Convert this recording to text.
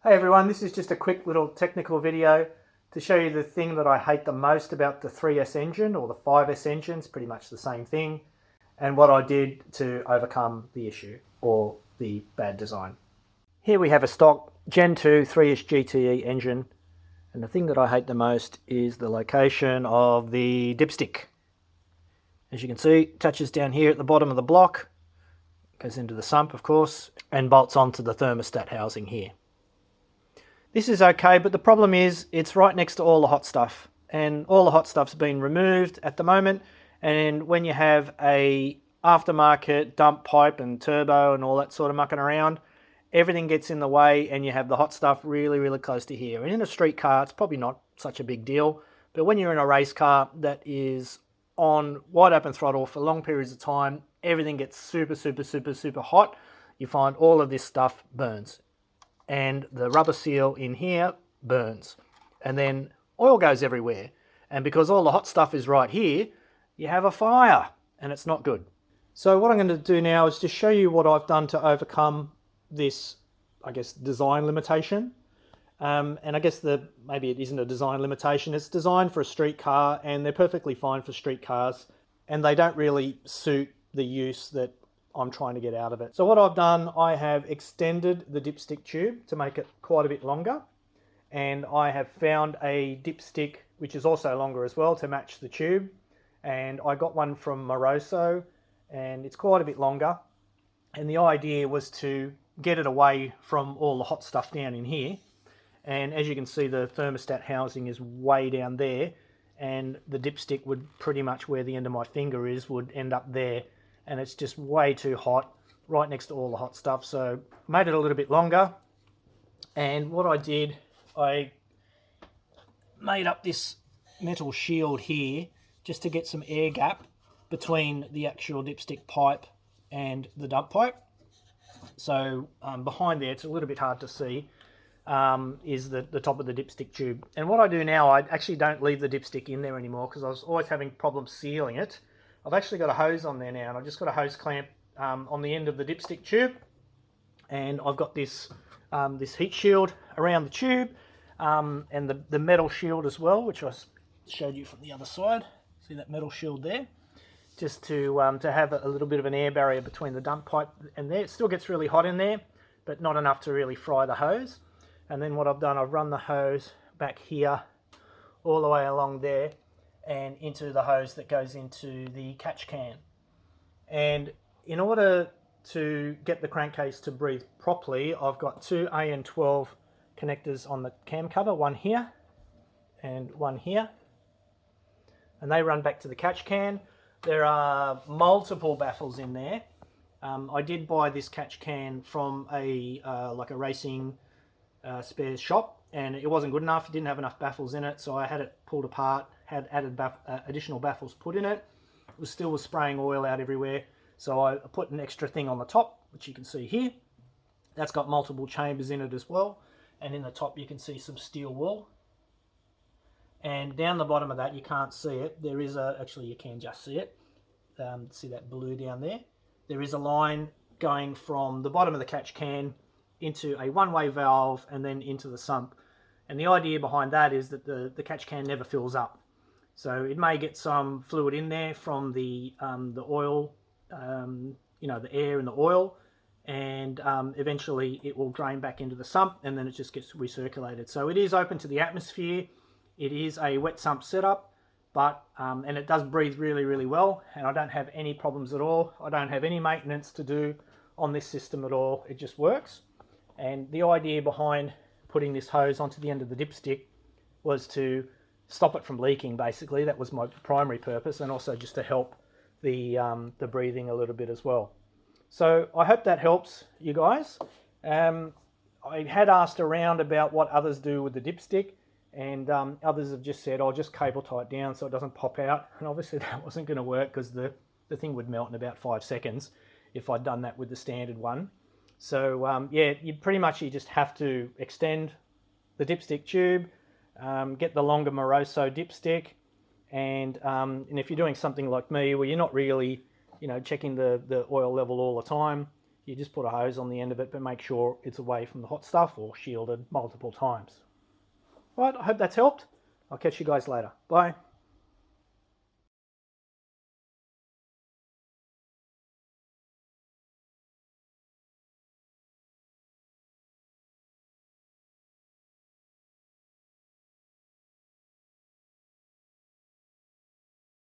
Hey everyone, this is just a quick little technical video to show you the thing that I hate the most about the 3S engine, or the 5S engine. It's pretty much the same thing, and what I did to overcome the issue or the bad design. Here we have a stock Gen 2 3S GTE engine, and the thing that I hate the most is the location of the dipstick. As you can see, it touches down here at the bottom of the block, goes into the sump of course, and bolts onto the thermostat housing here. This is okay, but the problem is it's right next to all the hot stuff, and all the hot stuff's been removed at the moment. And when you have a aftermarket dump pipe and turbo and all that sort of mucking around, everything gets in the way and you have the hot stuff really close to here. And in a street car, it's probably not such a big deal, but when you're in a race car that is on wide open throttle for long periods of time, everything gets super hot. You find all of this stuff burns, and the rubber seal in here burns, and then oil goes everywhere, and because all the hot stuff is right here, you have a fire, and it's not good. So what I'm going to do now is just show you what I've done to overcome this, I guess, design limitation. And I guess maybe it isn't a design limitation, it's designed for a street car, and they're perfectly fine for street cars, and they don't really suit the use that I'm trying to get out of it. So what I've done, I have extended the dipstick tube to make it quite a bit longer, and I have found a dipstick which is also longer as well to match the tube, and I got one from Moroso, and it's quite a bit longer, and the idea was to get it away from all the hot stuff down in here. And as you can see, the thermostat housing is way down there, and the dipstick would pretty much where the end of my finger is would end up there, and it's just way too hot right next to all the hot stuff. So made it a little bit longer, and what I did, I made up this metal shield here just to get some air gap between the actual dipstick pipe and the dump pipe. So behind there, it's a little bit hard to see, is the top of the dipstick tube. And what I do now, I actually don't leave the dipstick in there anymore because I was always having problems sealing it. I've actually got a hose on there now, and I've just got a hose clamp on the end of the dipstick tube, and I've got this this heat shield around the tube, and the metal shield as well, which I showed you from the other side. See that metal shield there? Just to have a little bit of an air barrier between the dump pipe and there. It still gets really hot in there, but not enough to really fry the hose. And then what I've done, I've run the hose back here all the way along there and into the hose that goes into the catch can. And in order to get the crankcase to breathe properly, I've got two AN12 connectors on the cam cover, one here and one here, and they run back to the catch can. There are multiple baffles in there. I did buy this catch can from a like a racing spares shop, and it wasn't good enough. It didn't have enough baffles in it, so I had it pulled apart, had added additional baffles put in it. It still was spraying oil out everywhere, so I put an extra thing on the top, which you can see here. That's got multiple chambers in it as well, and in the top you can see some steel wool. And down the bottom of that, you can't see it, there is actually you can just see it, see that blue down there? There is a line going from the bottom of the catch can into a one-way valve and then into the sump. And the idea behind that is that the catch can never fills up. So it may get some fluid in there from the oil, you know, the air and the oil, and eventually it will drain back into the sump, and then it just gets recirculated. So it is open to the atmosphere. It is a wet sump setup, but and it does breathe really well, and I don't have any problems at all. I don't have any maintenance to do on this system at all. It just works. And the idea behind putting this hose onto the end of the dipstick was to stop it from leaking, basically. That was my primary purpose, and also just to help the breathing a little bit as well. So I hope that helps you guys. I had asked around about what others do with the dipstick, and others have just said, oh, just cable tie it down so it doesn't pop out. And obviously that wasn't going to work because the thing would melt in about 5 seconds if I'd done that with the standard one. So yeah, you just have to extend the dipstick tube, get the longer Moroso dipstick, and if you're doing something like me where you're not really, you know, checking the oil level all the time, You just put a hose on the end of it, but make sure it's away from the hot stuff or shielded multiple times. All right, I hope that's helped. I'll catch you guys later. Bye.